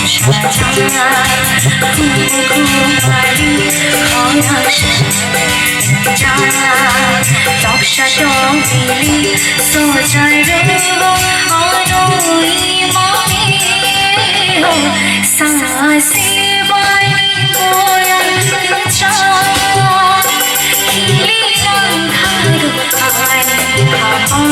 সাজা ঘুমালি খরা তক্সা টপিলি সোজার আনোই মনে সাসে বাড়ি বয়ান চা হিলি রঙারু আনি ভাবা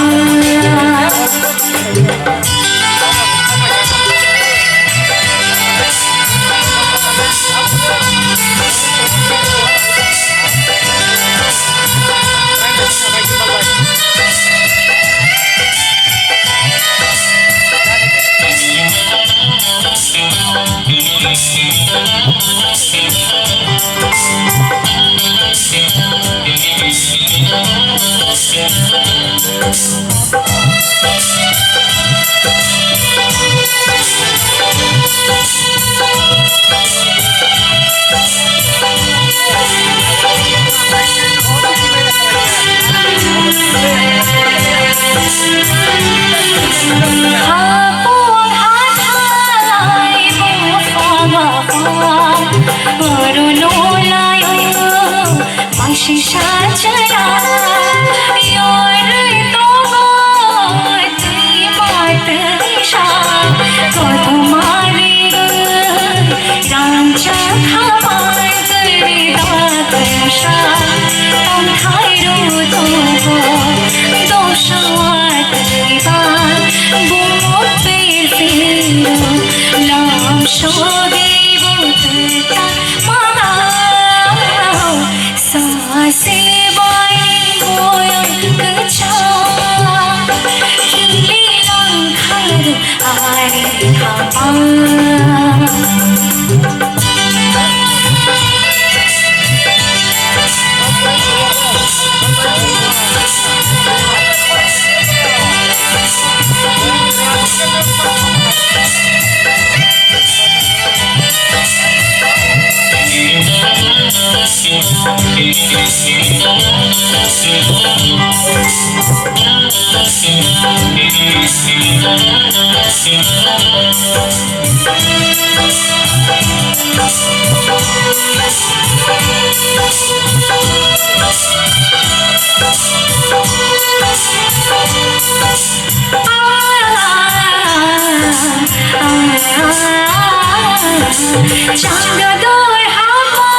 চাঁদর হাওয়া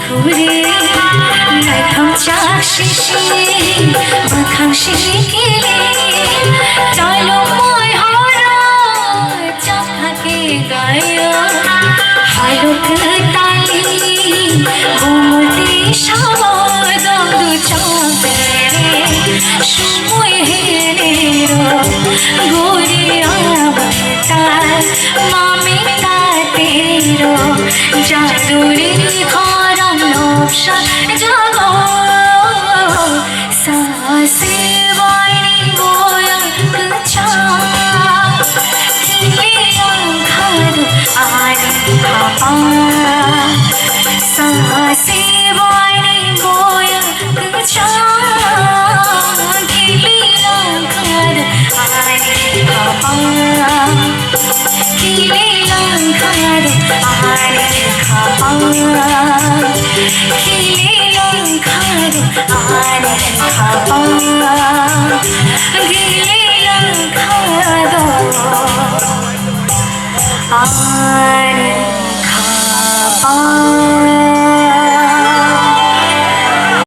ঘুরে লাইখাম চাকশিসি মাখাম শিকিলে চালো মই হরা চাখাকে গায় হালক তালি গোমতি সাবদ চাঁদে সময় হেরে গোরে আবতার মামে তেরো জাদুরে খরম নকশা জাগো সাসে বাড়ি বয়ান চা হিলে রঙারু আনি ভাবা সাসে